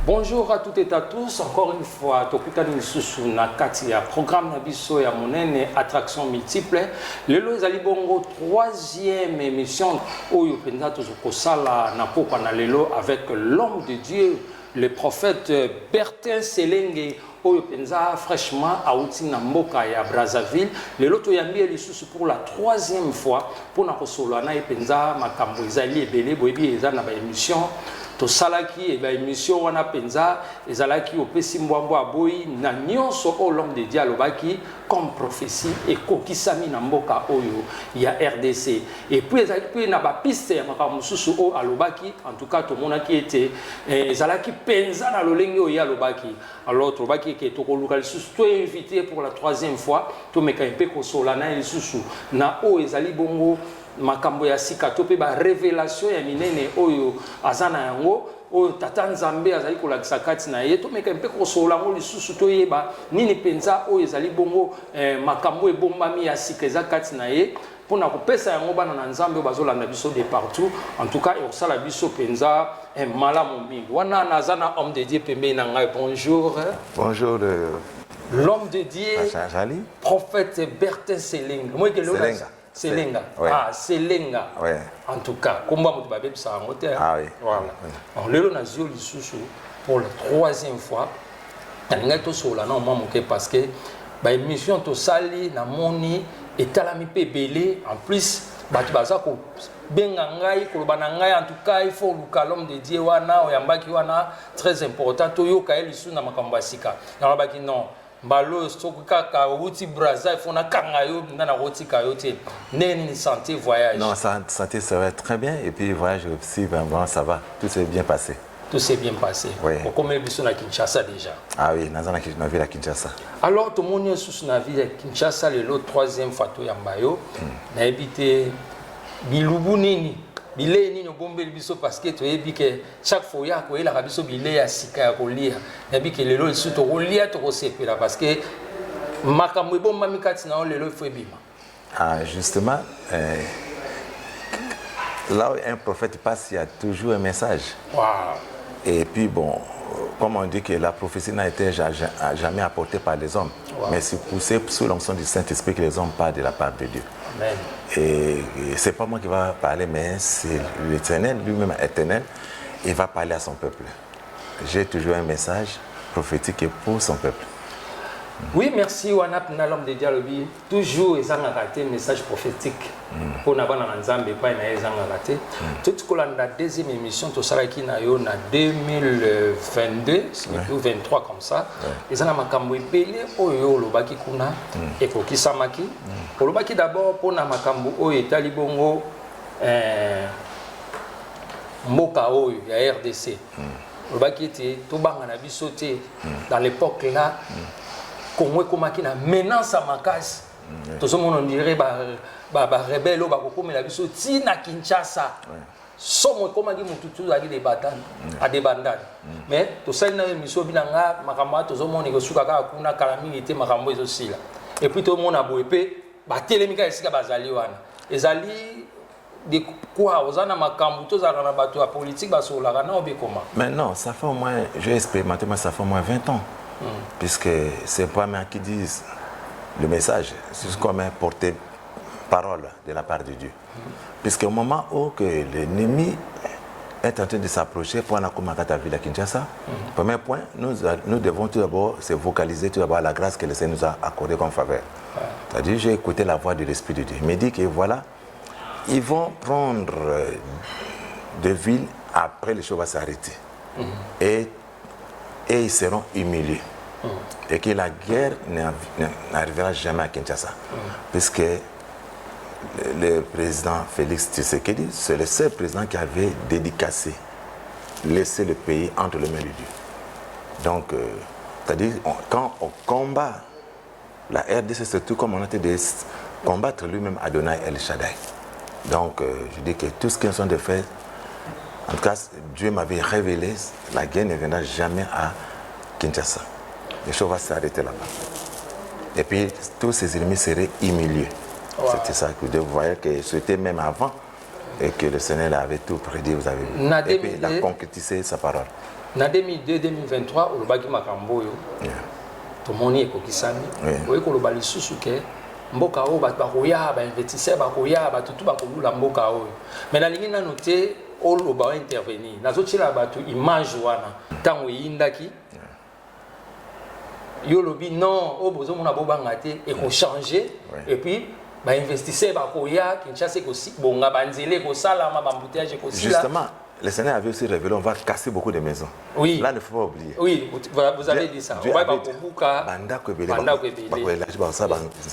Bonjour à toutes et à tous, encore une fois, tokutani lisusu na kati ya programme na biso ya monene attraction multiple. Lelo ezali bongo troisième émission oyo penza tozokosala na pokwa na lelo avec l'homme de Dieu, le prophète Bertin Selenge oyo penza fraîchement auti na mboka ya Brazzaville. Lelo toyambi lisusu pour la troisième fois pour na kosolola na penza makambo ezali ebele boyebi eza na ba émission to salaki et ba émission wana penza ezalaki opesi mbwambo aboyi na nyonso o l'homme de Dieu alobaki comme prophétie et kokisami na mboka oyo ya RDC et puis ezalaki na ba piste ya makambo mususu o alobaki en tout cas to monaki ete ezalaki penza na lolenge oyo alobaki alors tobaki ke to koluka lisusu to invité pour la troisième fois to meka mpe kosola na lisusu na o ezali bongo makambo ya sika to pe ba révélation ya minene oyo azana yango oyo tata nzambe azali kolakisa kati na ye to meka mpe kosola ngo lisusu to yeba nini penza oyo ezali bongo makambo ebombami ya sika eza kati na ye pona kopesa yango bana na nzambe oyo bazolanda biso de partout en tout cas ekosala biso penza malamu mingi wana nazana homme de Dieu pembeni na ngai. Bonjour. Bonjour l'homme de Dieu prophète Bertin Selenge. Moi que Selenga. Ouais. Ah, Selenga. Ouais. En tout cas, comme vous avez dit, ça ah oui. Voilà. Alors, le Nazio Lisusu, pour la troisième fois, il y a tout sur la non, parce que l'émission to sali na moni et talami pe belé en plus batu bazako benga ngai kolobana ngai en tout cas il faut le l'homme de Dieu wana oyambaki wana très important to yoka elisu na makambo asika. Na baki non. Mbalo sokaka uti Brazza fona kanga yo ndana roti kayote neni santé voyage. Non, santé ça va très bien et puis voyage aussi vraiment ça va, tout s'est bien passé. Tout s'est bien passé. Oui. Comme biso na Kinshasa déjà. Ah oui, nazana na ville à Kinshasa. Alors tout monde sous na ville à Kinshasa le troisième fois to yambayo na habité bilubu nini bilé nini bombe biso parce que tu ebi que chaque fois ya ko ela biso bilé ya sika ya kolia na bi que lelo isu to kolia to kosepela parce que makambo bomba mikati na lelo faut bima. Ah justement là où un prophète passe il y a toujours un message. Wow. Et puis bon, comme on dit que la prophétie n'a été jamais apportée par les hommes, wow. Mais c'est poussé sous l'onction du Saint-Esprit que les hommes parlent de la part de Dieu. Amen. Et c'est pas moi qui va parler, mais c'est l'Éternel, lui-même éternel, il va parler à son peuple. J'ai toujours un message prophétique pour son peuple. Oui, merci Wanap na l'homme de dialogue. Toujours ils ont raté message prophétique. Pour na bana nzambe pa na ils ont raté. Tout ce qu'on a la deuxième émission to saraki na yo na 2022, ou 23 comme ça. Ils ont makambo epele oyo lobaki kuna ekokisamaki. Lobaki d'abord pour na makambo oyo etali bongo mboka oyo ya RDC. Lobaki te to banga na biso te dans l'époque là Congo komaki na menace à makasi to so on dirait ba rebelle ba kokomela biso ti na Kinshasa somo komaki mututu ali de batane a de bandane mais to sali na émission binanga makambo to so moni ko suka ka kuna kalami était makambo ezo sila et puis to mona boepe ba telemika esika bazali wana ezali de quoi ozana makambo to za na bato ya politique ba so la na obekoma. Mais non, ça fait au moins j'ai expérimenté moi ça fait au moins 20 ans. Puisque c'est pas moi qui disent le message, c'est comme un porte-parole de la part de Dieu. Puisque au moment où que l'ennemi est en train de s'approcher pour en combattre la ville à Kinshasa, premier point, nous devons tout d'abord se vocaliser tout d'abord la grâce que le Seigneur nous a accordée comme faveur. C'est-à-dire, j'ai écouté la voix de l'Esprit de Dieu. Il me dit que voilà, ils vont prendre des villes, après les choses vont s'arrêter. Et ils seront humiliés. Et que la guerre n'arrivera jamais à Kinshasa. Puisque le président Félix Tshisekedi, c'est le seul président qui avait dédicacé, laissé le pays entre les mains de Dieu. Donc, c'est-à-dire, quand on combat la RDC, c'est tout comme on a été de combattre lui-même Adonai El Shaddai. Donc, je dis que tout ce qu'ils sont de faire, en tout cas, Dieu m'avait révélé, la guerre ne viendra jamais à Kinshasa. Les choses vont s'arrêter là-bas. Et puis, tous ces ennemis seraient humiliés. Wow. C'était ça que vous voyez que c'était même avant et que le Seigneur avait tout prédit, vous avez vu. Et puis il a concrétisé sa parole. En 2002-2023, au Lobaki Makambo, tout le monde est kokisami. Vous voyez que le Bali Susuke, Mboka o bakoya, investisseur bakoya, tout bakoula Mboka o. Mais la ligne a noté, au Loba intervenir. Nazochi la batu image wana, tant yindaki. Yo lobi non, au besoin mon abobangate et qu'on changer et puis ba investisseur bakoya, Kinshasa aussi bon ngabanzele ko sala ma bambouteage ko sila. Justement. Le Seigneur avait aussi révélé, on va casser beaucoup de maisons. Oui. Là, il ne faut pas oublier. Oui, vous avez dit ça. On va pas kubuka. Banda kwebele. Banda kwebele.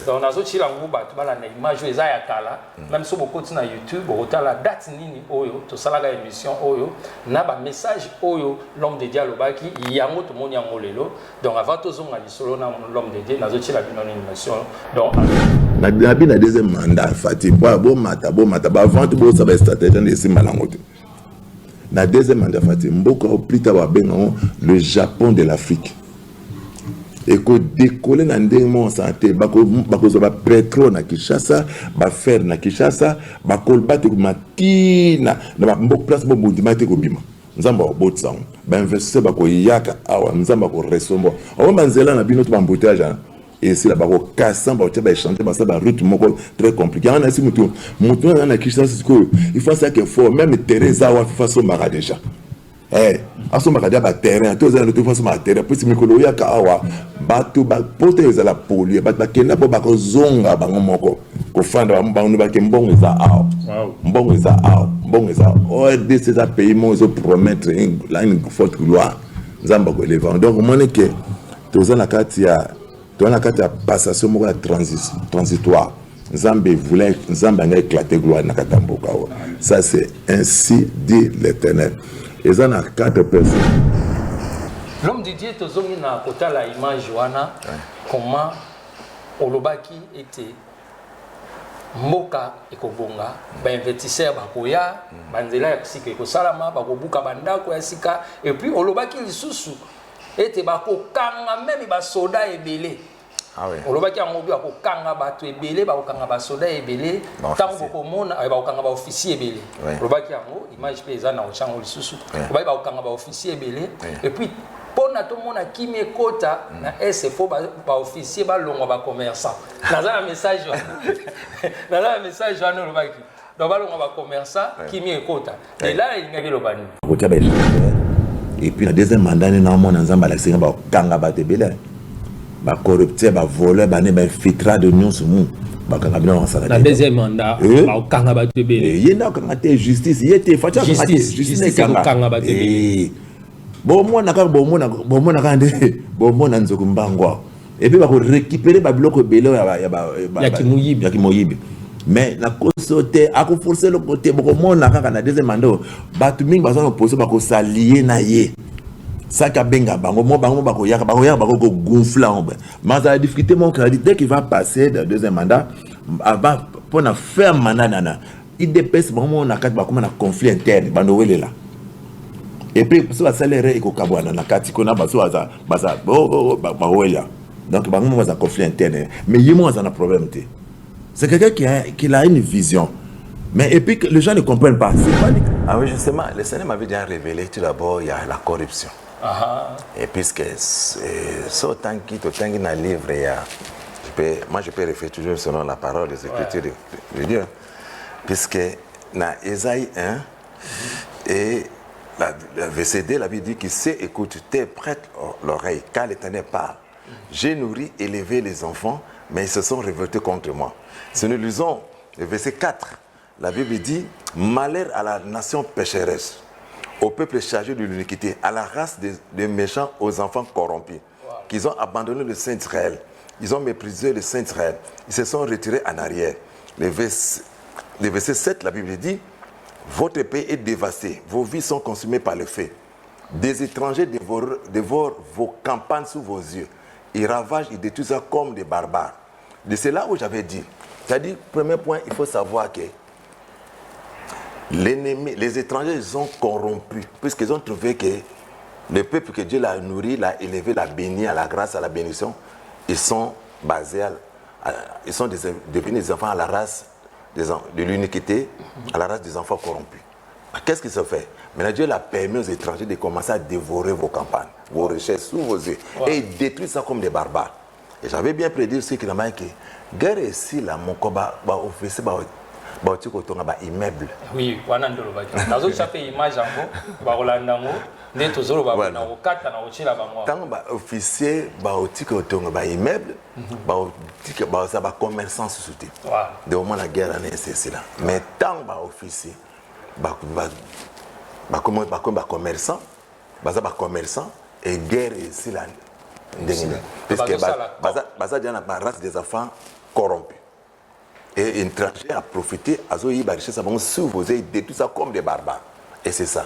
Donc, nazo chila nguba tu bala na image eza ya kala. Même si beaucoup na YouTube, autant la date nini oyo, to sala ga émission oyo, na ba message oyo l'homme de Dieu lobaki, yango to moni yango lelo. Donc avant to zonga lisolo na l'homme de Dieu, nazo chila bino animation. Donc na deuxième mandat Fati, bo mata avant to bo ça ba stratégie de simalangote. Na deuxième mandat Fatim, Mboka au plus tard le Japon de l'Afrique. Et que décoller dans des mots santé, bako ba pétrole na Kinshasa, ba fer na Kinshasa, ba kolbate ko makina, na mbok place bo bundimate ko bima. Nzamba o botsa, ba investisseur ba ko yaka awa, nzamba ko resombo. O manzela na bino to ba embouteillage. Et c'est là-bas au cassant, tu vas échanger, ça va rythme très compliqué. On a si mouton on a qui il faut ça qu'il faut même Teresa ou faire son mara déjà. Eh, à son mara déjà terrain, tous les autres façon terrain, puis mikolo ya kawa, bato ba pote za la polluer, ba kena bo ba ko zonga ba ngomoko. Ko fanda ba no ba ke mbongo za ao. Mbongo za ao, mbongo za. Oh, de ces pays mo zo promettre là une forte gloire. Nzamba ko lever. Donc mon que tous en akati ya dans la carte de passation transitoire, Nzambe voulait éclater gloire na katamboka. Ça c'est ainsi dit l'Éternel. Et ça n'a 4 personnes. L'homme de Dieu tozongi na kota la image wana comment olobaki était mboka ekobonga ba investisseur bakoya banzela ya kusika ekosalama bakobuka bandako ya sika et puis olobaki lisusu ete bakokanga même basoda ebele. Ah oui. Olobaki yango bi bakokanga bato ebele bakokanga basoda ebele tango bokomona bakokanga ba officier ebele. Olobaki yango image pe eza na ochango lisusu. Olobaki bakokanga ba officier ebele et puis pona to mona kimi ekota na SFO ba officier ba longwa ba commerçant. Naza na message wana. Naza na message wana olobaki. Donc ba longwa ba commerçant kimi ekota. Et là il ngaki lobani. Et puis, le deuxième mandat, nous avons dit que kanga batebele, ba corrupteur, ba voleur, ba ne ba infiltrat de nous sur nous. Le deuxième mandat, ba kanga batebele. Il y a une justice, il y a facha justice kanga batebele. Bon moi na nzoku mbangwa. Et puis ba récupérer ba bloc belé ya kimoyibi. Mais la côté a forcer le côté beaucoup monde na deuxième mandat batu mingi baza opposé bako s'allier na ye saka benga bango bako yaka bako gonfler mais la difficulté mon crédit dès qu'il va passer le deuxième mandat avant pour na faire mandat nana il dépasse vraiment na kati bako na conflit interne bando wele là et puis so ba salaire eko kabwana na kati kona baso baza ba wela donc bango baza conflit interne mais yimo baza na problème té. C'est quelqu'un qui a une vision. Mais et puis les gens ne comprennent pas. Ah oui, justement, le Seigneur m'avait déjà révélé tout d'abord, il y a la corruption. Et puisque c'est autant qu'il y a un livre, moi je peux réfléchir toujours selon la parole des Écritures de Dieu. Puisque dans Ésaïe 1, et le verset 2, la Bible dit qu'il sait, écoute, t'es prête l'oreille, car l'Éternel parle. J'ai nourri, élevé les enfants, mais ils se sont révoltés contre moi. Si nous lisons le verset 4, la Bible dit « Malheur à la nation pécheresse, au peuple chargé de l'iniquité, à la race des méchants, aux enfants corrompus, qu'ils ont abandonné le Saint Israël, ils ont méprisé le Saint Israël, ils se sont retirés en arrière. » Le verset 7, la Bible dit « Votre pays est dévasté, vos vies sont consumées par le feu. Des étrangers dévorent vos campagnes sous vos yeux. Ils ravagent, ils détruisent comme des barbares. » De c'est là où j'avais dit. C'est-à-dire, premier point, il faut savoir que l'ennemi, les étrangers, ils sont corrompus, puisqu'ils ont trouvé que le peuple que Dieu l'a nourri, l'a élevé, l'a béni à la grâce, à la bénédiction, ils sont basés, ils sont devenus des enfants à la race de l'iniquité à la race des enfants corrompus. Qu'est-ce qui se fait? Maintenant, Dieu l'a permis aux étrangers de commencer à dévorer vos campagnes, vos richesses sous vos yeux, et ils détruisent ça comme des barbares. Et j'avais bien prédit aussi que la guerre ici, là, mon combat, officier, immeuble. Oui, wana ndolo ba. Nazo chape image yango, ba rolanda ngo, ne tozolo ba na okata na ochila ba moi. Tant ba officier ba otiko otonga ba immeuble, ba otiko ba ça ba commerçant sous-souté. De moment la guerre en est là. Mais tant ba officier ba commerçant, ba commerçant et guerre ici là. Parce que baza diana ba race des enfants corrompus. Et un étranger a profité, a zoï ba richesse sous vos yeux, détruit ça comme des barbares. Et c'est ça.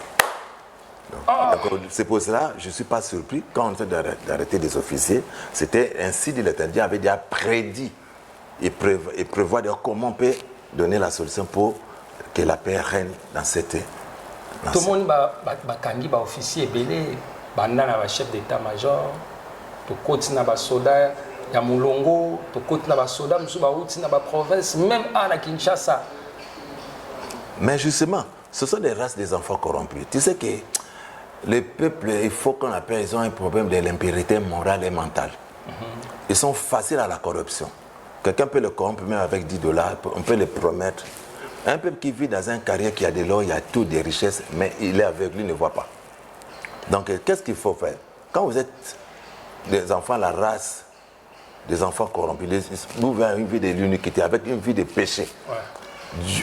C'est pour cela, je ne suis pas surpris quand on essaie d'arrêter des officiers. C'était ainsi dit l'Éternel. Dieu avait déjà prédit et prévoit comment on peut donner la solution pour que la paix règne dans cette nation. Tout le monde va candidat officier belé, bandana chef d'état-major, tout côté na ba soda ya mulongo, tout côté na ba soda musuba outi na ba province, même à la Kinshasa. Mais justement, ce sont des races des enfants corrompus. Tu sais que les peuples, il faut qu'on appelle, ils ont un problème de l'impurité morale et mentale. Ils sont faciles à la corruption. Quelqu'un peut le corrompre même avec $10, on peut le promettre. Un peuple qui vit dans un carrière qui a de l'or, il y a toutes des richesses, mais il est aveugle, il ne voit pas. Donc, qu'est-ce qu'il faut faire? Quand vous êtes des enfants, la race des enfants corrompus, vous vivez une vie de l'iniquité, avec une vie de péché.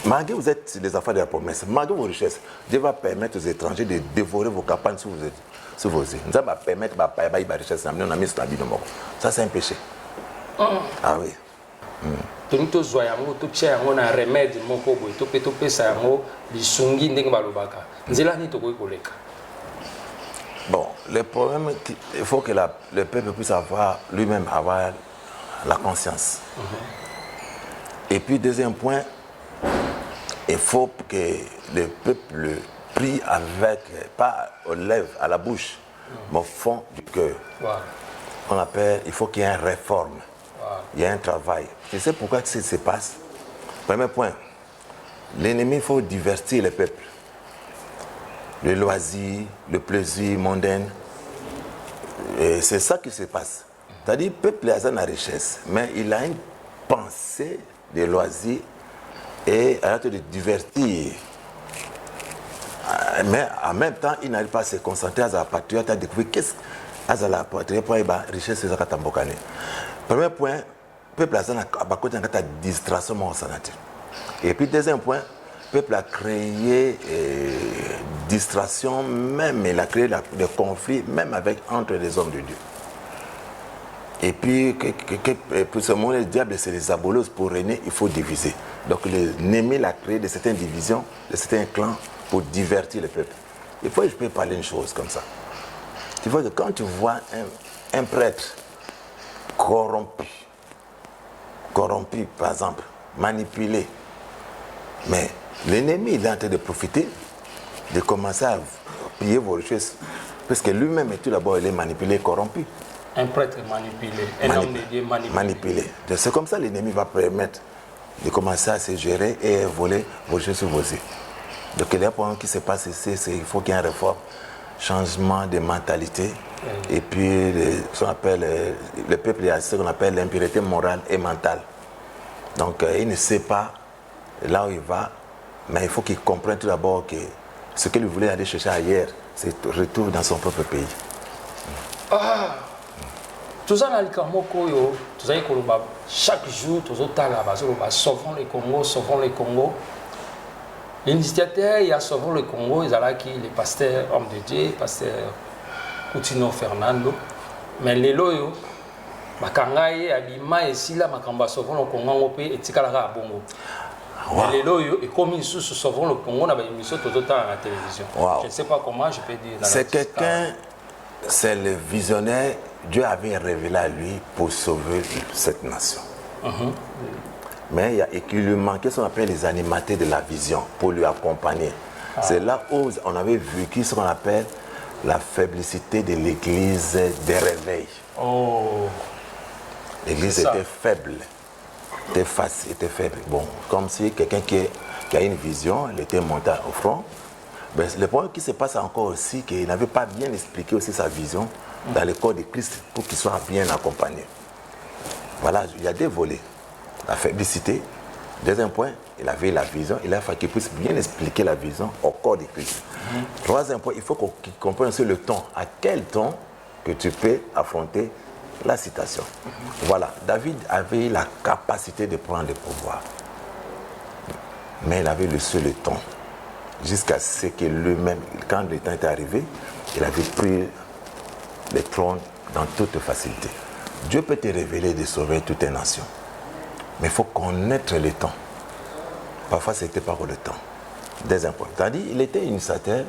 Malgré que vous êtes des enfants de la promesse, malgré vos richesses, Dieu va permettre aux étrangers de dévorer vos campagnes sous vos yeux. Ça va permettre de richesse. Ça, c'est un péché. Ah oui. Bon, le problème, il faut que le peuple puisse lui-même avoir la conscience. Et puis, deuxième point, il faut que le peuple prie avec, pas aux lèvres, à la bouche, mais au fond du cœur. On appelle, il faut qu'il y ait une réforme. Il y a un travail. Tu sais pourquoi ça se passe? Premier point, l'ennemi, il faut divertir le peuple. Le loisir, le plaisir mondain. Et c'est ça qui se passe. C'est-à-dire, le peuple a la richesse, mais il a une pensée de loisir et arrête de divertir. Mais en même temps, il n'arrive pas à se concentrer à la patriote, à découvrir qu'est-ce que la patriote pour la richesse. Premier point, le peuple a une distraction. Et puis, deuxième point, le peuple a créé distraction, même il a créé des conflits, même entre les hommes de Dieu. Et puis, pour ce moment, le diable, c'est les abolos. Pour régner, il faut diviser. Donc, l'ennemi a créé de certaines divisions, de certains clans, pour divertir le peuple. Il faut que je peux parler une chose comme ça. Tu vois que quand tu vois un prêtre corrompu, par exemple, manipulé, mais l'ennemi il est en train de profiter, de commencer à piller vos richesses, parce que lui-même, tout d'abord, il est manipulé, corrompu. Un prêtre manipulé, un homme de Dieu manipulé. C'est comme ça que l'ennemi va permettre de commencer à se gérer et voler vos richesses sur vos yeux. Donc il y a un point qui se passe ici, il faut qu'il y ait une réforme, changement de mentalité. Et puis ce qu'on appelle, le peuple a ce qu'on appelle l'impureté morale et mentale. Donc il ne sait pas là où il va, mais il faut qu'il comprenne tout d'abord que ce qu'il voulait aller chercher ailleurs, c'est retrouve dans son propre pays. Tout ça, chaque jour, sauvons le Congo, sauvons le Congo. L'initiateur, il y a Sauvons le Congo, il y a là qui le pasteur homme de Dieu, pasteur Coutinho Fernando. Mais les loyaux, Makangaye, Abima et Sila, Makamba Sauvons le Congo, et Tikalara Bongo. Les loyaux, et comme ils sont Sauvons le Congo, on a une émission tout le temps à la télévision. Je ne sais pas comment je peux dire. C'est quelqu'un, c'est le visionnaire, Dieu avait révélé à lui pour sauver cette nation. Mais il lui manquait ce qu'on appelle les animateurs de la vision pour lui accompagner. C'est là où on avait vécu ce qu'on appelle la faiblessité de l'église des réveils. L'église était faible. tes faces étaient faibles. Bon, comme si quelqu'un qui a une vision, il était monté au front. Mais le problème qui se passe encore aussi, qu'il n'avait pas bien expliqué aussi sa vision dans le corps de Christ pour qu'il soit bien accompagné. Voilà, il y a des volets. La féblicité. Deuxième point, il avait la vision. Il a fallu qu'il puisse bien expliquer la vision au corps de Christ. Troisième point, il faut qu'il comprenne aussi le temps. À quel temps que tu peux affronter la citation. Voilà, David avait la capacité de prendre le pouvoir. Mais il avait laissé le temps. Jusqu'à ce que lui-même, quand le temps était arrivé, il avait pris le trône dans toute facilité. Dieu peut te révéler de sauver toute une nation. Mais il faut connaître le temps. Parfois, ce n'était pas pour le temps. Deuxième point. C'est-à-dire, il était initiateur,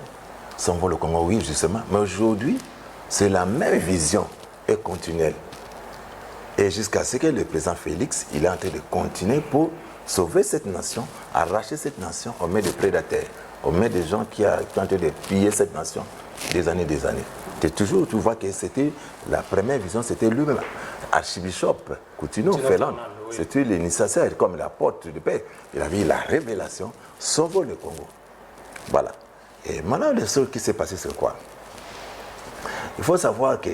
son vol au Congo, oui, justement. Mais aujourd'hui, c'est la même vision et continuelle. Et jusqu'à ce que le président Félix, il est en train de continuer pour sauver cette nation, arracher cette nation aux mains des prédateurs, aux mains des gens qui ont en train de piller cette nation des années. Et toujours, tu vois que c'était la première vision, c'était lui-même, archibishop Coutinho Ferland. Oui. C'était l'initiateur, comme l'apôtre de paix. Il avait la révélation, sauver le Congo. Voilà. Et maintenant, le seul qui s'est passé, c'est quoi? Il faut savoir que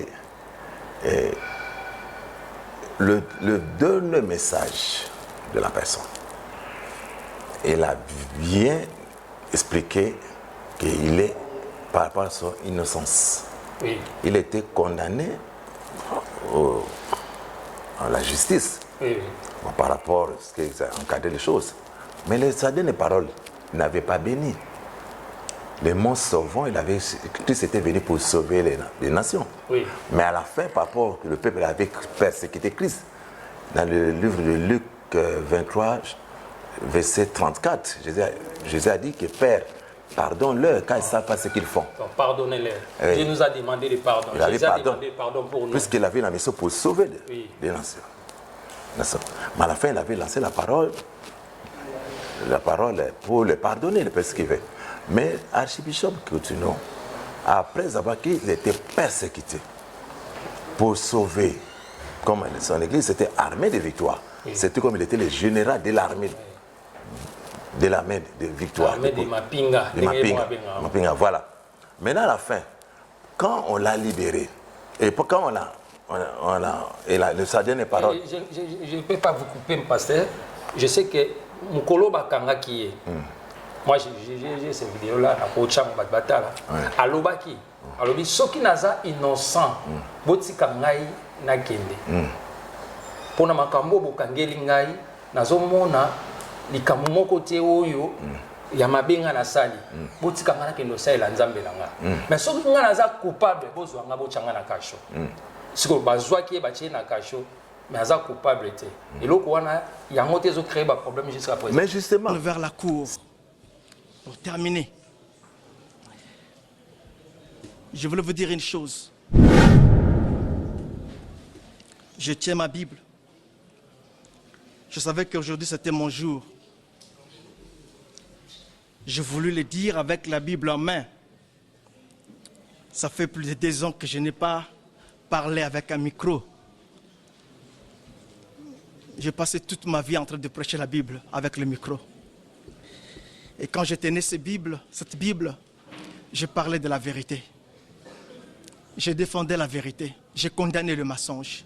le dernier message de la personne, il a bien expliqué qu'il est par rapport à son innocence. Oui. Il était condamné à la justice, oui. Bon, par rapport à ce qui a encadré les choses. Mais sa dernière parole n'avait pas béni. Les mots sauvant, Christ était venu pour sauver les nations. Oui. Mais à la fin, par rapport que le peuple avait persécuté Christ, dans le livre de Luc 23, verset 34, Jésus a dit que Père, pardonne-leur car ils ne savent pas ce qu'ils font. Pardonnez-leur. Oui. Dieu nous a demandé de pardon. Jésus a demandé pardon pour nous. Puisqu'il avait la mission pour sauver les nations. Mais à la fin, il avait lancé la parole pour les pardonner, les persécuter. Mais Archibishop Coutinho, après avoir qu'il était persécuté, pour sauver, comme son église, c'était armée de victoire. Oui. C'était comme il était le général de l'armée. De l'armée de victoire. L'armée de Mapinga. Mapinga, voilà. Maintenant, à la fin, quand on l'a libéré, et quand le sa dernière parole. Je ne peux pas vous couper, pasteur. Je sais que Mukolo Bakanga qui est. Moi, j'ai cette vidéo-là, à Kocham Batala. Alobaki. Alobi, soki naza innocent, botika ngai na kende. Pona makambo bokangeli ngai, nazomona likambo moko te oyo ya mabenga na sali. Botika ngai na kende osala nzambe na nga. Mais soki ngai naza coupable, bozwa nga bochanga na kasho. Siko bazwaki batie na kasho. Mais aza coupable te. Et loko wana yango te zo créer ba problème jusqu'à présent. Mais justement vers la cour. Pour terminer, je voulais vous dire une chose. Je tiens ma Bible. Je savais qu'aujourd'hui c'était mon jour. Je voulais le dire avec la Bible en main. Ça fait plus de 2 ans que je n'ai pas parlé avec un micro. J'ai passé toute ma vie en train de prêcher la Bible avec le micro. Et quand je tenais cette Bible, je parlais de la vérité. Je défendais la vérité. Je condamnais le mensonge.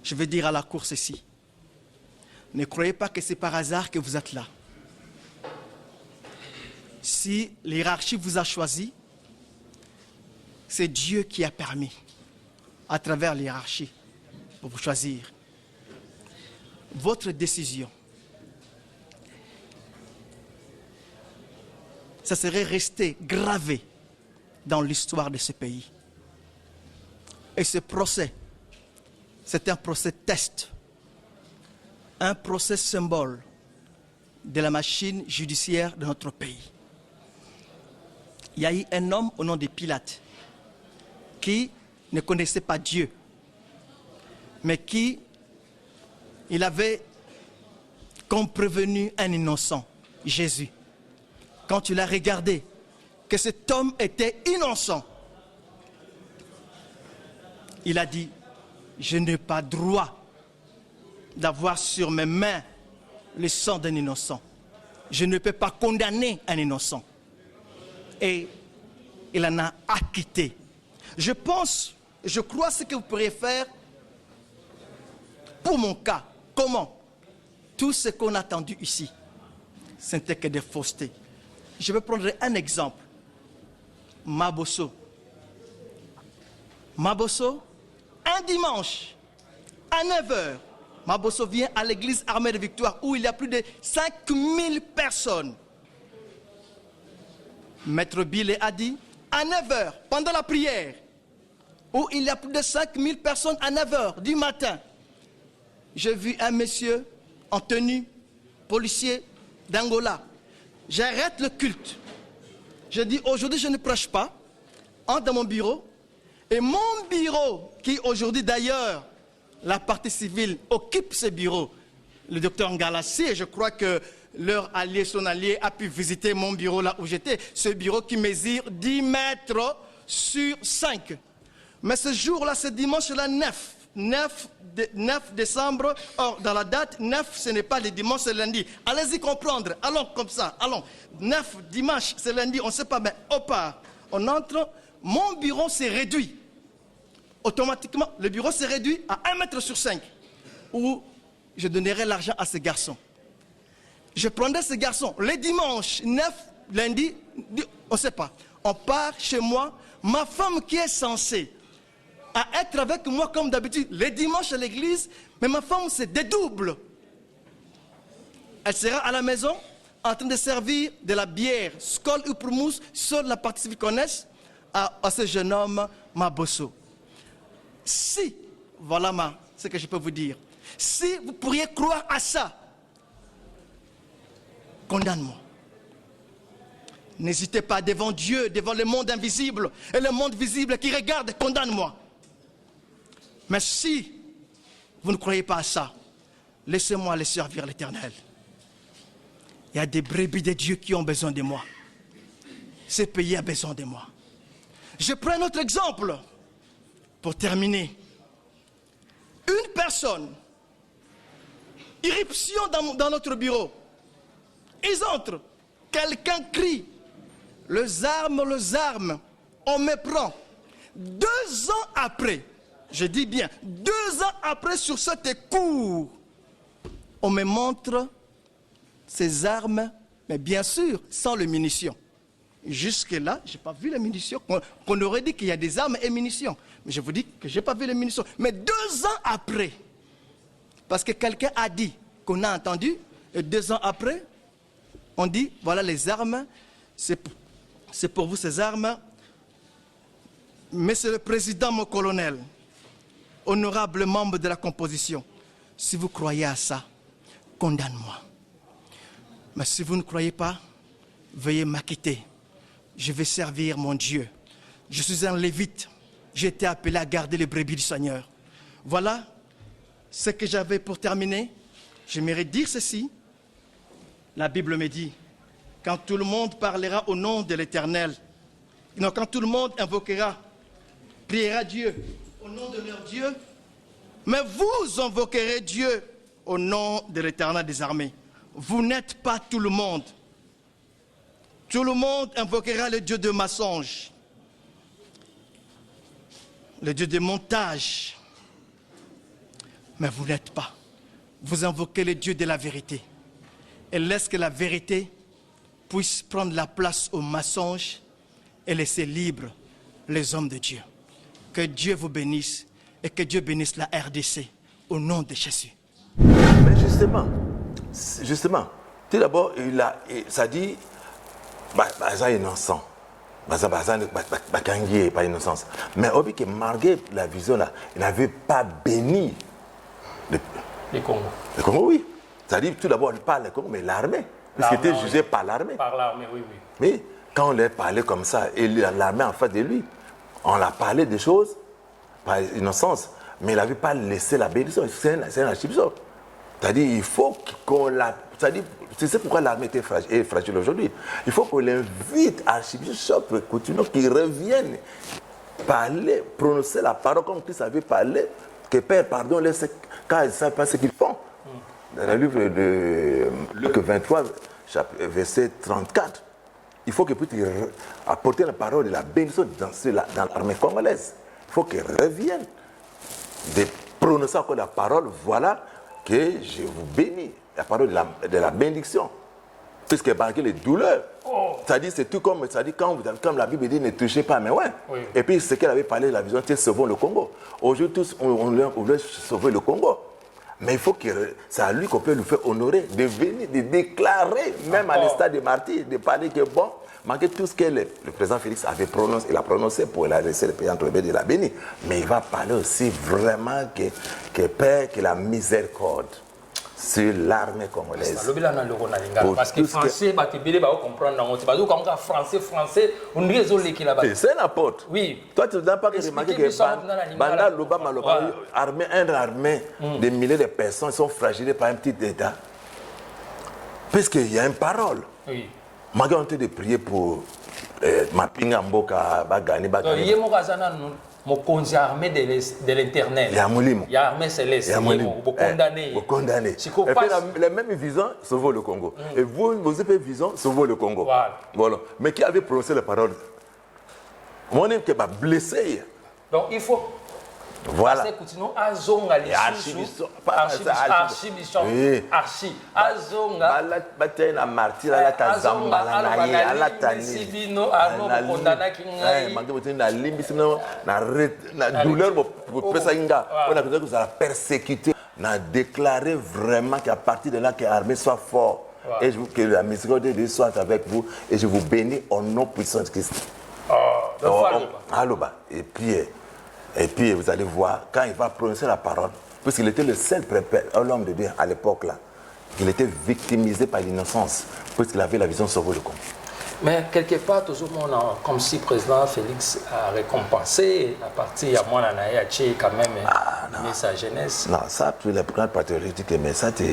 Je veux dire à la cour ceci. Ne croyez pas que c'est par hasard que vous êtes là. Si l'hiérarchie vous a choisi, c'est Dieu qui a permis, à travers l'hiérarchie, pour vous choisir. Votre décision, ça serait resté gravé dans l'histoire de ce pays. Et ce procès, c'est un procès test, un procès symbole de la machine judiciaire de notre pays. Il y a eu un homme au nom de Pilate qui ne connaissait pas Dieu, mais qui il avait comme prévenu un innocent, Jésus. Quand tu l'as regardé, que cet homme était innocent, il a dit, je n'ai pas droit d'avoir sur mes mains le sang d'un innocent. Je ne peux pas condamner un innocent. Et il en a acquitté. Je crois ce que vous pourriez faire pour mon cas. Comment? Tout ce qu'on a entendu ici, ce n'était que des faussetés. Je vais prendre un exemple. Mabosso. Mabosso, un dimanche, à 9h, Mabosso vient à l'église Armée de Victoire où il y a plus de 5000 personnes. Maître Billet a dit, à 9h, pendant la prière, où il y a plus de 5000 personnes à 9h du matin, j'ai vu un monsieur en tenue, policier d'Angola. J'arrête le culte. Je dis, aujourd'hui je ne prêche pas, entre dans mon bureau, et mon bureau, qui aujourd'hui d'ailleurs, la partie civile occupe ce bureau, le docteur Ngalassi, et je crois que leur allié, son allié, a pu visiter mon bureau là où j'étais, ce bureau qui mesure 10 mètres sur 5. Mais ce jour-là, ce dimanche-là, 9 décembre, or dans la date, 9 ce n'est pas le dimanche, c'est lundi. Allez-y comprendre, allons comme ça, allons. 9 dimanche, c'est lundi, on ne sait pas, mais on part, on entre, mon bureau s'est réduit. Automatiquement, le bureau s'est réduit à 1 mètre sur 5, où je donnerai l'argent à ces garçons. Je prendrai ces garçons, les dimanches, 9, lundi, on ne sait pas. On part chez moi, ma femme qui est censée à être avec moi comme d'habitude, les dimanches à l'église, mais ma femme se dédouble. Elle sera à la maison en train de servir de la bière, Skol ou Prumous, seule la partie civile connaissent, à ce jeune homme, Mabosso. Si, voilà ce que je peux vous dire, si vous pourriez croire à ça, condamne-moi. N'hésitez pas devant Dieu, devant le monde invisible et le monde visible qui regarde, condamne-moi. Mais si vous ne croyez pas à ça, laissez-moi aller servir l'Éternel. Il y a des brebis de Dieu qui ont besoin de moi. Ce pays a besoin de moi. Je prends un autre exemple pour terminer. Une personne, irruption dans notre bureau. Ils entrent, quelqu'un crie, les armes, on me prend. 2 ans après, je dis bien, 2 ans après sur cette cour, on me montre ces armes, mais bien sûr, sans les munitions. Jusque-là, je n'ai pas vu les munitions. Qu'on aurait dit qu'il y a des armes et munitions. Mais je vous dis que je n'ai pas vu les munitions. Mais 2 ans après, parce que quelqu'un a dit qu'on a entendu, et 2 ans après, on dit, voilà les armes, c'est pour vous ces armes. Monsieur le Président, mon colonel, honorable membre de la composition, si vous croyez à ça, condamne-moi. Mais si vous ne croyez pas, veuillez m'acquitter. Je vais servir mon Dieu. Je suis un lévite. J'ai été appelé à garder les brebis du Seigneur. Voilà ce que j'avais pour terminer. J'aimerais dire ceci. La Bible me dit, quand tout le monde parlera au nom de l'Éternel, non, quand tout le monde invoquera, priera Dieu au nom de leur Dieu, mais vous invoquerez Dieu au nom de l'Éternel des armées. Vous n'êtes pas tout le monde. Tout le monde invoquera le Dieu de mensonge, le Dieu de montage. Mais vous n'êtes pas. Vous invoquez le Dieu de la vérité. Et laisse que la vérité puisse prendre la place au mensonge et laisser libre les hommes de Dieu. Que Dieu vous bénisse et que Dieu bénisse la RDC au nom de Jésus. Mais justement, tout d'abord, ça dit, c'est innocent. C'est pas innocence. Mais malgré la vision là, il n'avait pas béni Les Congo. Le Congo, oui. C'est-à-dire, tout d'abord, pas le Congo, mais l'armée. Parce qu'il était jugé par l'armée. Par l'armée, oui. Mais quand on lui parlait comme ça, et l'armée en face de lui, on l'a parlé des choses par innocence, mais il n'avait pas laissé la bénédiction. C'est un archibishop. C'est-à-dire, il faut qu'on la... C'est-à-dire, c'est pourquoi l'armée est fragile aujourd'hui. Il faut qu'on l'invite, archibishop, qu'il revienne parler, prononcer la parole comme Christ avait parlé, que Père, pardonne-les quand ils ne savent pas ce qu'ils font. dans le livre de Luc 23, verset 34, il faut que puisse apporter la parole de la bénédiction dans l'armée congolaise. Il faut qu'elle revienne de prononcer encore la parole, voilà que je vous bénis, la parole de la bénédiction. Puisque marqué les douleurs. C'est-à-dire, c'est tout comme, comme la Bible dit, ne touchez pas, mais ouais. Oui. Et puis, ce qu'elle avait parlé de la vision, c'est sauvons le Congo. Aujourd'hui, tous, on veut sauver le Congo. Mais il faut que c'est à lui qu'on peut lui faire honorer, de venir, de déclarer, même à l'état de martyr, de parler que bon, malgré tout ce que le président Félix avait prononcé, il a prononcé pour la laisser le pays entre les mains de la bénie. Mais il va parler aussi vraiment que Père, que la miséricorde sur l'armée congolaise. Parce que français, c'est n'importe. Oui. Toi, tu ne dois pas que remarquer que Banda Loba Maloba, une armée de milliers de personnes sont fragilisées par un petit État. Puisqu'il y a une parole. Oui. Malgré on te de prier pour Mapinga Mboka, Bagani, Bagani. Mokonzi armée de l'internet. Il y a Moulimo. Il y a armée céleste. Il y a condamné. Et puis la même vision sauve le Congo. Et vous avez vision sauve le Congo. Voilà. Mais qui avait prononcé la parole? Mon aime qui va blesser. Donc il faut. Voilà. Persécuté. On a déclaré vraiment qu'à partir de là, que l'armée soit forte. Et que la miséricorde de Dieu soit avec vous. Et je vous bénis au nom puissant de Christ. Et puis vous allez voir, quand il va prononcer la parole, puisqu'il était le seul homme de Dieu à l'époque là, il était victimisé par l'innocence, puisqu'il avait la vision sauver le Congo. Mais quelque part, tout le monde, comme si le président Félix a récompensé la partie à moi, quand même, sa jeunesse. Non, ça, tu les prends patriotiques, mais ça, tu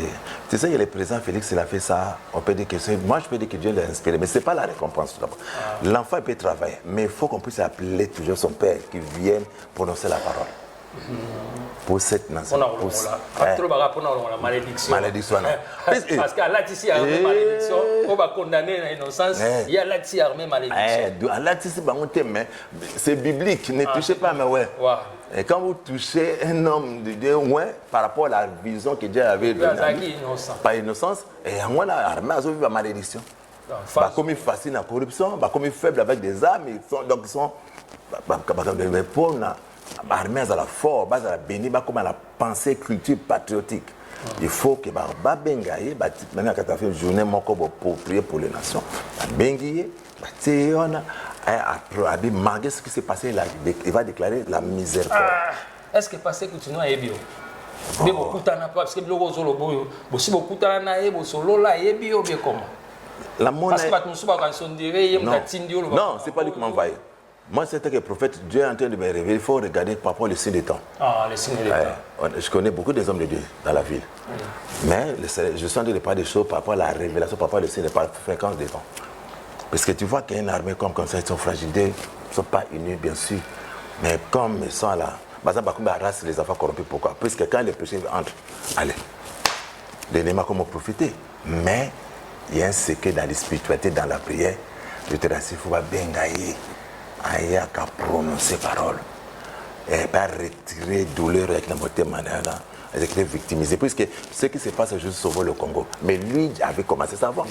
sais que le président Félix, il a fait ça, on peut dire que moi, je peux dire que Dieu l'a inspiré, mais ce n'est pas la récompense. L'enfant peut travailler, mais il faut qu'on puisse appeler toujours son père qui vienne prononcer la parole. Pour cette nation. La malédiction. Parce qu'à Latisi, il y a une malédiction. On va condamner l'innocence. Il y a Latisi, armée malédiction. À Latisi, c'est biblique. Ne touchez pas, mais ouais. Et quand vous touchez un homme de Dieu, ouais, par rapport à la vision que Dieu avait donnée, par innocence, et moi, l'armée a vu la malédiction. Comme il fascine la corruption, comme il faible avec des armes, donc ils sont. L'armée a la force, a la béni, comme la pensée culture patriotique. Il faut que Bengaye, maintenant quand tu as fait une journée pour prier pour les nations, Bengaye, malgré ce qui s'est passé, il va déclarer la miséricorde. Est-ce que passé continue à Ebio? Parce que beaucoup la monnaie. Non, c'est pas lui qui m'a envoyé. Moi, c'était que le prophète, Dieu est en train de me révéler. Il faut regarder par rapport aux signes des temps. Les signes des temps. Je connais beaucoup des hommes de Dieu dans la ville. Mais je suis en train de parler des choses par rapport à la révélation, par rapport aux signes, par la fréquence des temps. Parce que tu vois qu'il y a une armée comme ça, ils sont fragilisés, ils ne sont pas unis, bien sûr. Mais comme ils sont là, race les enfants corrompus. Pourquoi? Puisque quand les péchés entrent, allez, les Néma comment profiter. Mais il y a un secret dans la spiritualité, dans la prière. Je te rassure, il faut bien gagner. Il y a qu'à prononcer parole. Et pas retirer douleur avec la moitié manière là. Ils étaient victimisés. Puisque ce qui se passe, c'est juste sauver le Congo. Mais lui avait commencé ça avant.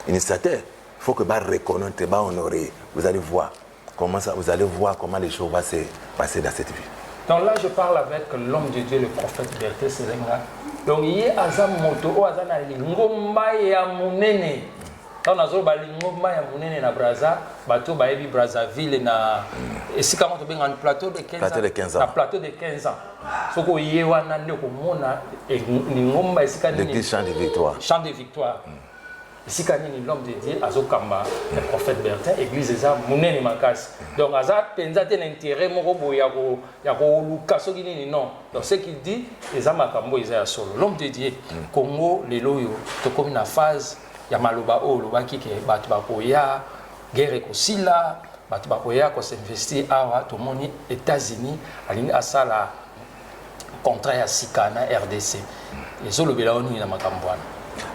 Initiateur. Il faut que reconnaître, honorer. Vous allez voir comment ça, vous allez voir comment les choses vont se passer dans cette vie. Donc là, je parle avec l'homme de Dieu, le prophète Berthe Selenga. Donc il y a Azam Moto, Azam Ali, Ngomba ya Munene. Quand on a dit que Ngomba ya Munene na Braza, bateau baebi Brazzaville na et si quand on est en plateau de 15 ans. Na plateau de 15 ans. Ce que y a na ndeko mona et Ngomba esika ni le chant de victoire. Chant de victoire. Si kanini l'homme de Dieu azokamba le prophète Bertin église eza munene makasi donc aza penza te l'intérêt moko boya ko luka soki nini non donc ce qu'il dit eza makambo eza ya solo l'homme de Dieu Congo lelo yo to comme na phase ya maloba o lobaki ke bato bakoya guerre ekosila bato bakoya ko s'investir awa to moni États-Unis alingi asala contrat ya sika na RDC. Et sur le bilan ni na makambwana.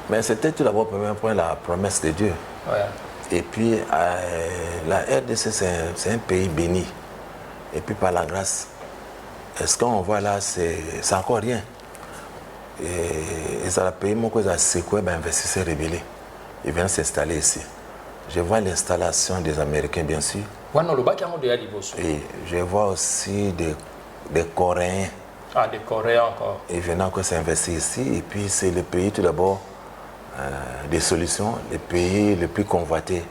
Mais c'était tout d'abord, premier point, la promesse de Dieu. Ouais. Et puis, la RDC, c'est un pays béni. Et puis, par la grâce, ce qu'on voit là, c'est encore rien. Et ça a payé mon cause à Sekoué, investisseurs rébellés. Ils viennent s'installer ici. Je vois l'installation des Américains, bien sûr. Et je vois aussi des Coréens. Ah, des Coréens encore. Ils viennent encore s'investir ici. Et puis, c'est le pays, tout d'abord, des solutions, le pays le plus convoité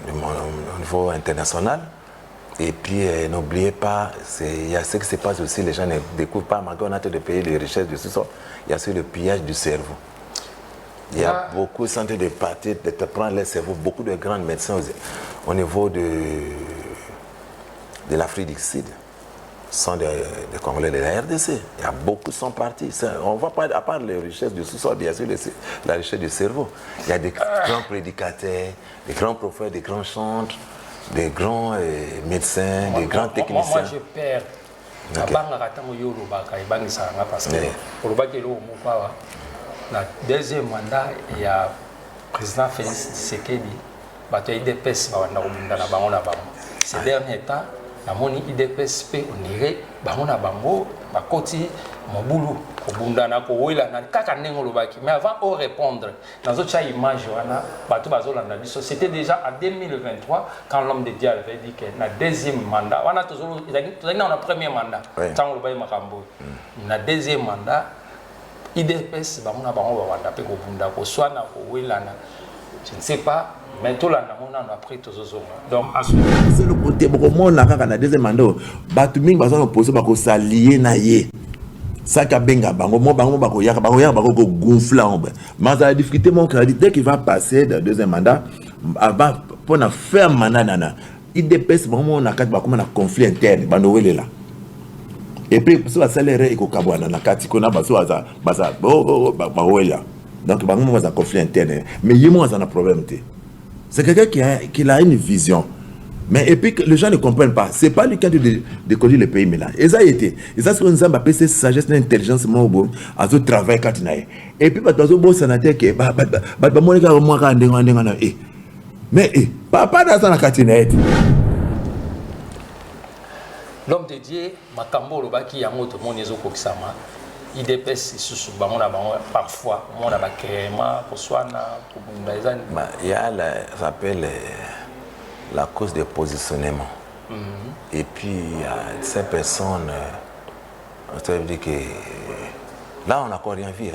au niveau international. Et puis, n'oubliez pas, il y a ce qui se passe aussi, les gens ne découvrent pas, malgré qu'on a de payer les richesses de ce sort, il y a aussi le pillage du cerveau. Il y a beaucoup de centres de partir, de te prendre le cerveau, beaucoup de grands médecins au niveau de l'Afrique du Sud sont des Congolais de la RDC. Il y a beaucoup qui sont partis. On ne voit pas, à part les richesses du sous-sol, bien sûr, la richesse du cerveau. Il y a des grands prédicateurs, des grands prophètes, des grands chantres, des grands médecins, des grands techniciens. Moi, je perds. Parce que le deuxième mandat, il y a le président Félix Tshisekedi. Ces derniers temps, la moni IDPS pe onire bangona bango bakoti mobulu kobundana ko wela na kaka nengo lobaki mais avant de répondre dans autre image wana bato bazolanda biso c'était déjà en 2023 quand l'homme de Dieu avait dit que na deuxième mandat wana tozolo na premier mandat tango lobai makambo na deuxième mandat IDPS bangona bango bawanda pe kobunda ko swana ko wela na je ne sais pas. Mais tout le monde a pris tous les autres. Donc, c'est le côté, beaucoup de monde a la deuxième mandat. Batuming va s'opposer à s'allier naïe. Ça qu'a benga bango, moi bango bako yaka bako gonflant. Mais la difficulté mon crédit dès qu'il va passer le deuxième mandat, avant pour na faire mandat nana. Il dépasse vraiment on a quatre bako na conflit interne, bando wele là. Et puis ça va salaire et ko kabwana na kati kona baso aza ba wela. Donc bango va conflit interne. Mais yimo ça na problème té. C'est quelqu'un qui a une vision. Mais et puis les gens ne comprennent pas. Ce n'est pas lui qui a décoller le pays. Mais là. Et ça a été. Et ça, c'est ce qu'on appelle cette sagesse, l'intelligence, à ce travail. Et puis, il y a un bon sénateur qui est. Mais, papa, dans sa catinette. L'homme de Dieu, Makambo, le baki, Yango, tout le monde est au Koksama. IDPS sous parfois mon abakema pour soina pour il y a ça s'appelle la cause de positionnement. Et puis il y a ces personnes ça veut dire que là on n'a encore rien vu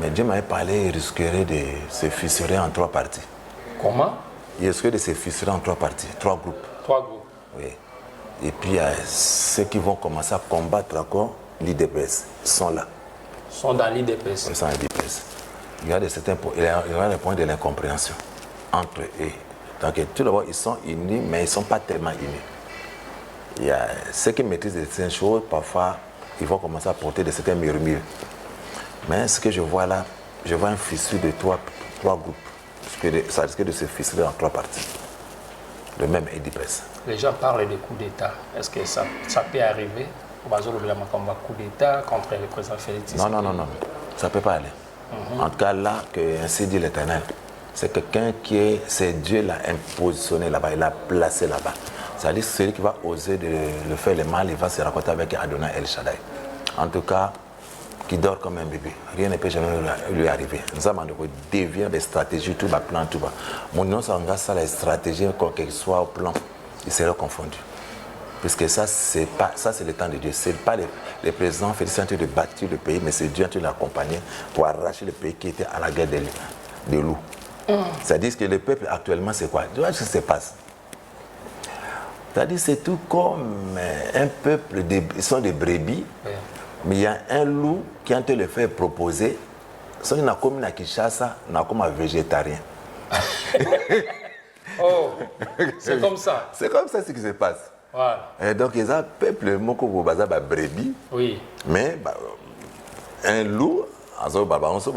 mais Dieu m'avait parlé, il risquerait de se fissurer en trois parties. Comment? Il risquerait de se fissurer en trois parties, trois groupes. Oui. Et puis il y a ceux qui vont commencer à combattre encore l'IDPS sont là. Sont dans l'IDPS. Ils sont dans l'IDPS. Il y a des points de l'incompréhension entre eux. Donc tout d'abord, ils sont unis, mais ils ne sont pas tellement unis. Il y a ceux qui maîtrisent certaines choses, parfois, ils vont commencer à porter de certains murmures. Mais ce que je vois là, je vois un fissure de trois groupes. Ça risque de se fissurer en trois parties. Le même IDPS. Les gens parlent de coup d'État. Est-ce que ça peut arriver? Coup d'État contre le président Félix. Non, ça ne peut pas aller. En tout cas, là, ainsi dit l'Éternel, c'est quelqu'un c'est Dieu l'a impositionné là-bas, il l'a placé là-bas. C'est-à-dire celui qui va oser de le faire le mal, il va se raconter avec Adonai El Shaddai. En tout cas, qui dort comme un bébé. Rien ne peut jamais lui arriver. Nous avons dévié des stratégies, tout va plan, tout va. Mon nom, ça, la stratégie, quoi qu'il soit au plan, il serait confondu. Puisque ça, c'est le temps de Dieu. Ce n'est pas les présidents Félix en train de bâtir le pays, mais c'est Dieu en train de l'accompagner pour arracher le pays qui était à la guerre des loups. C'est-à-dire que le peuple actuellement, c'est quoi? Tu vois ce qui se passe? C'est-à-dire c'est tout comme un peuple, ils sont des brebis, mais il y a un loup qui est en train de le faire proposer. C'est comme un Kinshasa, comme un végétarien. Oh, c'est comme ça. C'est comme ça ce qui se passe. Voilà. Et donc, il y a un peuple qui brebis, oui. Mais un loup, on se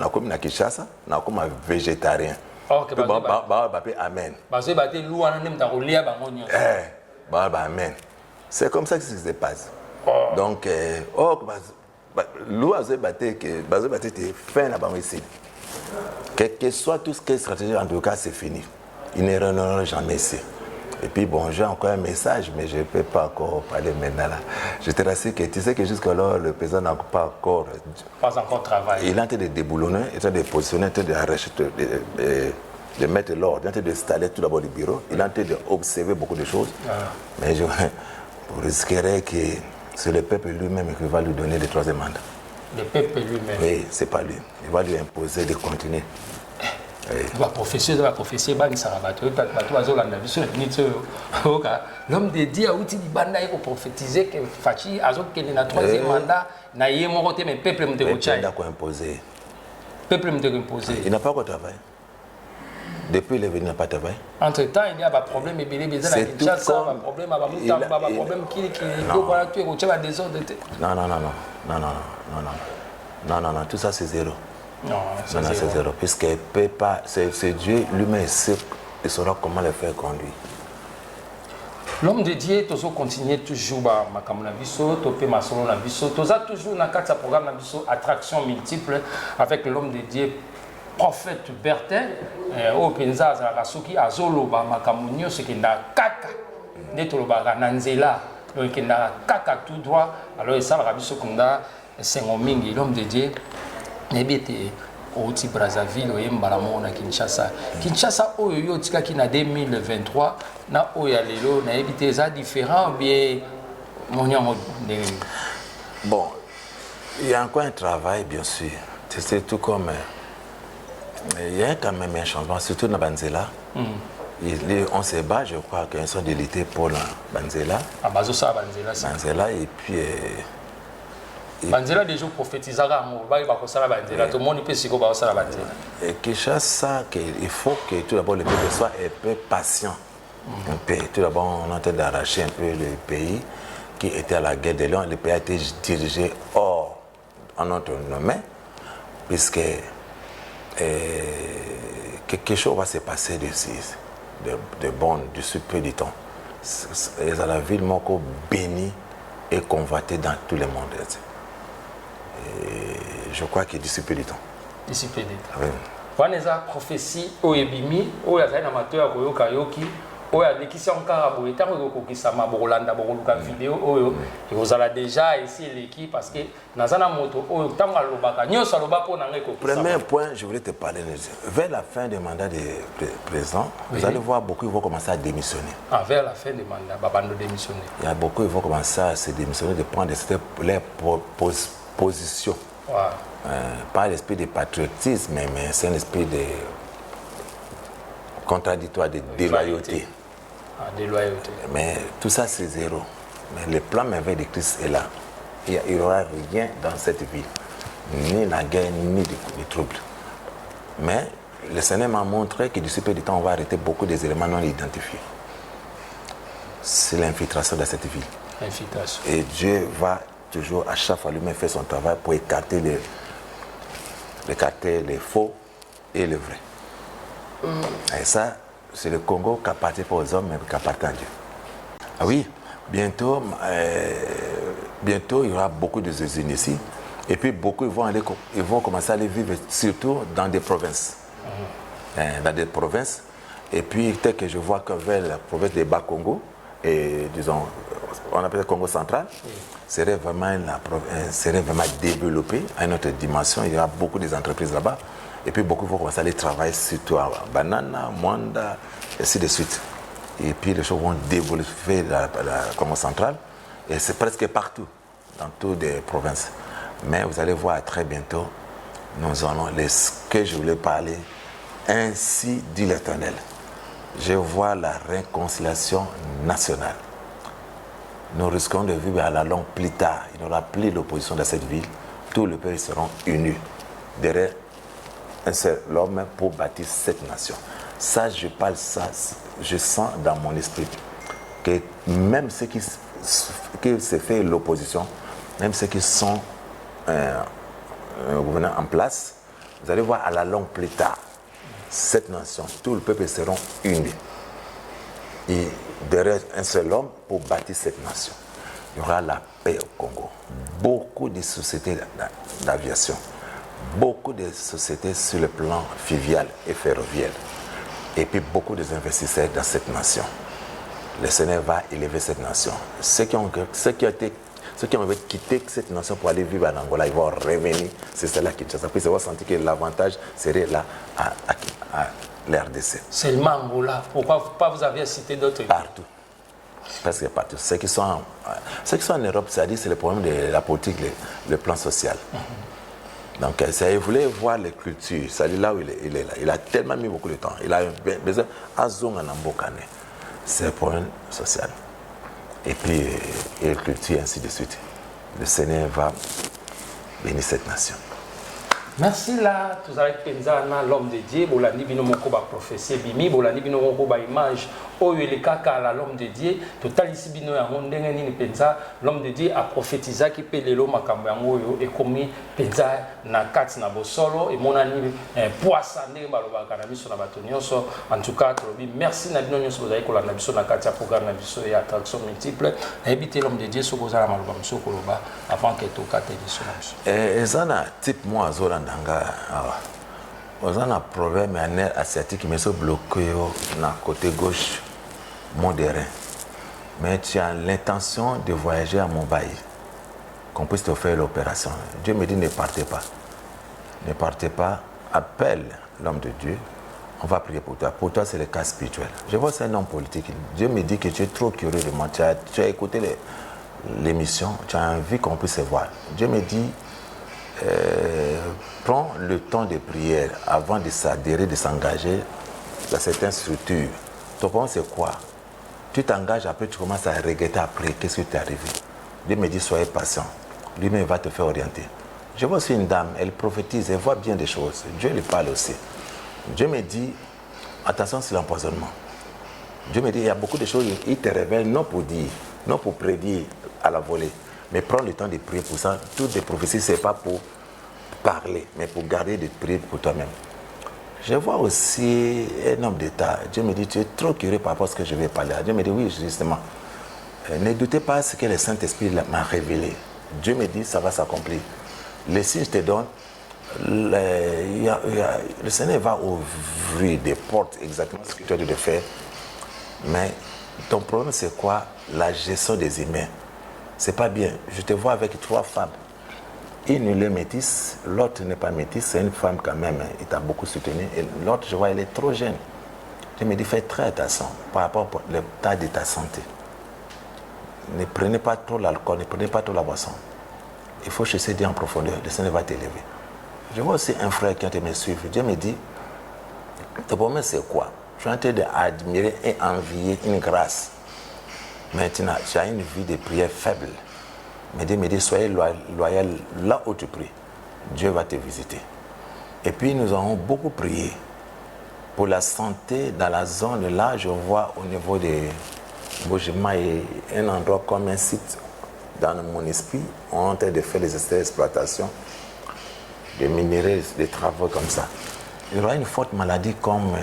comme un Kinshasa, comme un végétarien. Amen. Amen. C'est comme ça que ça se passe. Donc, l'oiseau batté était fin là-bas ici. Quel que soit tout ce qui est stratégie, en tout cas, c'est fini. Ils ne reviendront jamais ici. Et puis bon, j'ai encore un message, mais je ne peux pas encore parler maintenant là. Je te rassure que tu sais que jusqu'alors, le président n'a pas encore travaillé. Il est en train de déboulonner, il est en train de positionner, il est en train d'arracher, de mettre l'ordre, il est en train d'installer tout d'abord le bureau, il est en train d'observer beaucoup de choses. Mais je risquerais que c'est le peuple lui-même qui va lui donner le troisième mandat. Le peuple lui-même? Oui, c'est pas lui. Il va lui imposer de continuer. L'homme de Dieu a outil de banda pour prophétiser que Fachi a qu'il a troisième mandat, n'a y moroté mais peuple me déroutchaille. Peuple me déroutchaille. Il n'a pas encore travaillé. Depuis il est venu, il n'a pas travaillé. Entre temps, il y a un problème, il y a un problème, non, tout ça c'est zéro. Non, c'est zéro. Puisque c'est Dieu lui-même il saura comment le faire conduire. L'homme de Dieu, tu as continué toujours à Makamunabiso, tu as toujours dans le programme attraction multiple avec l'homme de Dieu. Prophète Bertin, au Penza Zarasuki, Azoloba, Makamunyo, ce qui n'a kaka, Netoloba, Nanzela, qui n'a kaka tout droit. Alors, il s'est rabi ce qu'on a, c'est l'homme de Dieu, Nebete, au Ti Brazzaville, au Mbalamo, na Kinshasa. Kinshasa, au Yotika, qui n'a 2023, na Oyalelo, na évité ça différent, bien, bon, il y a encore un travail, bien sûr. C'est tout comme. Il y a quand même un changement, surtout dans Banzela. On se bat, je crois, qu'il y a un son de l'été pour la Banzela. Ah, Bazosa, Banzela. Banzela, et puis. Banzela, déjà prophétisera, il va faire la Banzela. Tout le monde peut se faire la Banzela. Et Kinshasa, il faut que tout d'abord le peuple soit un peu patient. Tout d'abord, on est en train d'arracher un peu le pays qui était à la guerre de Lyon. Le pays a été dirigé hors en notre nom, puisque. Quelque chose va se passer de bon, d'ici peu de temps. La ville Moko bénie et convoitée dans tout le monde. Et je crois que d'ici peu de temps. D'ici peu de temps. Oui. Voilà la prophétie Oyebimi, Oyazai Namateur Koyokayoki, Oyadekisi encore à Boétan, Oyokokisama, Borolanda, Boroluka vidéo, Oyo. Et vous allez déjà essayer l'équipe parce que Nazana Moto, Oyo, Tanga Lobaka, Nyo Saloba pour Nangeko. Premier point, je voulais te parler. Vers la fin du mandat du président, vous allez voir beaucoup qui vont commencer à démissionner. Ah, vers la fin du mandat, Babando démissionner. Il y a beaucoup qui vont commencer à se démissionner, de prendre les positions. Wow. Pas l'esprit de patriotisme, mais c'est un esprit de contradictoire, de déloyauté. Déloyauté. Mais tout ça, c'est zéro. Mais le plan merveilleux de Christ est là. Il n'y aura rien dans cette ville. Ni la guerre, ni de troubles. Mais le Seigneur m'a montré que d'ici peu de temps, on va arrêter beaucoup des éléments non identifiés. C'est l'infiltration de cette ville. L'infiltration. Et Dieu va toujours, à chaque fois, lui-même faire son travail pour écarter les faux et les vrais. Et ça, c'est le Congo qui appartient pas aux hommes, mais qui appartient à Dieu. Ah oui, bientôt, il y aura beaucoup de usines ici. Et puis, beaucoup ils vont commencer à aller vivre surtout dans des provinces. Dans des provinces. Et puis, tel que je vois que vers la province de Bas-Congo, et disons, on appelle le Congo central, serait vraiment développé à une autre dimension. Il y aura beaucoup d'entreprises là-bas. Et puis beaucoup vont commencer à aller travailler surtout à Banana, Mwanda, et ainsi de suite. Et puis les choses vont développer la Congo centrale. Et c'est presque partout, dans toutes les provinces. Mais vous allez voir très bientôt, nous allons, ce que je voulais parler, ainsi dit l'Éternel. Je vois la réconciliation nationale. Nous risquons de vivre à la longue plus tard. Il n'y aura plus l'opposition dans cette ville. Tous les peuples seront unis derrière un seul homme pour bâtir cette nation. Ça, je parle ça, je sens dans mon esprit que même ceux qui se fait l'opposition, même ceux qui sont gouvernants en place, vous allez voir à la longue plus tard, cette nation, tout le peuple seront unis. Et derrière un seul homme pour bâtir cette nation. il y aura la paix au Congo. Beaucoup de sociétés d'aviation, beaucoup de sociétés sur le plan fluvial et ferroviaire, et puis beaucoup d'investisseurs dans cette nation. Le Sénégal va élever cette nation. Ceux qui ont quitté cette nation pour aller vivre en Angola, ils vont revenir. C'est cela qui Kinshasa. Puis ils vont sentir que l'avantage serait là à l'RDC. Seulement Angola. Pourquoi pas vous avez cité d'autres? Partout. Presque partout. Ceux qui sont en Europe, c'est-à-dire c'est le problème de la politique, le plan social. Donc, il voulait voir les cultures. C'est là où il est là. Il a tellement mis beaucoup de temps. Il a besoin de Mbokane. C'est le problème social. Et puis, et la culture, ainsi de suite. Le Seigneur va bénir cette nation. Merci là, tous avec Penzana, l'homme de Dieu, bolandi bino moko ba prophétie bimi, bolandi bino moko ba image, oyo le kaka la l'homme de Dieu, total ici bino ya ndenge nini penza, l'homme de Dieu a prophétisé qui peut lelo makambo yango yo et komi penza na kati na bosolo et monani poissa ndenge baloba kana biso na bato nyonso. En tout cas, trobi merci na bino nyonso bozali kolanda biso na kati ya programme na biso ya attraction multiple. Na ebité l'homme de Dieu soko za la maloba biso koloba avant que to kate biso na biso. Ezana type moi zola on a un problème asiatique mais c'est bloqué na côté gauche modéré. Mais tu as l'intention de voyager à Mumbai, qu'on puisse te faire l'opération. Dieu me dit ne partez pas. Ne partez pas, appelle l'homme de Dieu. On va prier pour toi. Pour toi, c'est le cas spirituel. Je vois c'est un homme politique. Dieu me dit que tu es trop curieux de moi. Tu as écouté l'émission, tu as envie qu'on puisse se voir. Dieu me dit prends le temps de prière avant de s'adhérer, de s'engager dans certaines structures. Ton problème c'est quoi? Tu t'engages, après tu commences à regretter après, qu'est-ce qui t'est arrivé? Dieu me dit soyez patient, lui-même va te faire orienter. Je vois aussi une dame, elle prophétise, elle voit bien des choses. Dieu lui parle aussi. Dieu me dit attention sur l'empoisonnement. Dieu me dit il y a beaucoup de choses, il te révèle non pour dire, non pour prédire à la volée. Mais prends le temps de prier pour ça. Toutes les prophéties, ce n'est pas pour parler, mais pour garder de prier pour toi-même. Je vois aussi un homme d'État. Dieu me dit, tu es trop curieux par rapport à ce que je vais parler. Dieu me dit, oui, justement. Ne doutez pas ce que le Saint-Esprit m'a révélé. Dieu me dit, ça va s'accomplir. Les signes, je te donne. Le Seigneur va ouvrir des portes, exactement ce que tu as dû faire. Mais ton problème, c'est quoi? La gestion des humains. C'est pas bien. Je te vois avec 3 femmes. Une est métisse, l'autre n'est pas métisse, c'est une femme quand même. Il t'a beaucoup soutenu. Et l'autre, je vois, elle est trop jeune. Je me dis, fais très attention par rapport au état de ta santé. Ne prenez pas trop l'alcool, ne prenez pas trop la boisson. Il faut chercher Dieu en profondeur. Le Seigneur va t'élever. Je vois aussi un frère qui est en train de me suivre. Dieu me dit, ton problème c'est quoi? Je suis en train d'admirer et envier une grâce. Maintenant, tu as une vie de prière faible. Mais Dieu me dit, soyez loyal là où tu pries. Dieu va te visiter. Et puis, nous avons beaucoup prié pour la santé dans la zone. Là, je vois au niveau de Bojima et un endroit comme un site dans mon esprit. On est en train de faire des exploitations, des minéraux, des travaux comme ça. Il y aura une forte maladie comme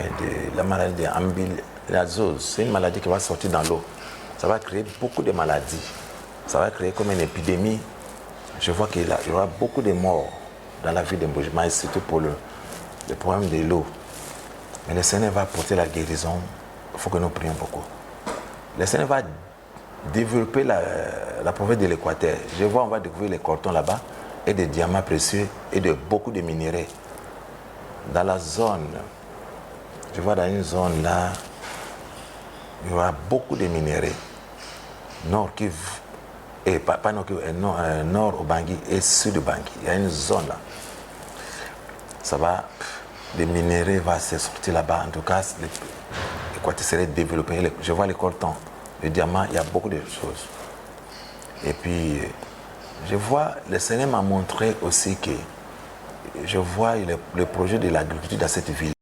la maladie d'ambilazose. C'est une maladie qui va sortir dans l'eau. Ça va créer beaucoup de maladies. Ça va créer comme une épidémie. Je vois qu'il y aura beaucoup de morts dans la vie de Mbojima, et surtout pour le problème de l'eau. Mais le Seigneur va apporter la guérison. Il faut que nous prions beaucoup. Le Seigneur va développer la province de l'Équateur. Je vois, on va découvrir les coltons là-bas et des diamants précieux et beaucoup de minéraux. Dans la zone, je vois dans une zone là, il y aura beaucoup de minéraux. Nord Kivu, et pas Nord Kivu, nord au Bangui et sud au Bangui. Il y a une zone là. Ça va, les minéraux vont se sortir là-bas. En tout cas, l'Équateur serait développé. Je vois les coltons, les diamants, il y a beaucoup de choses. Et puis, je vois, le Seigneur m'a montré aussi que je vois le projet de l'agriculture dans cette ville.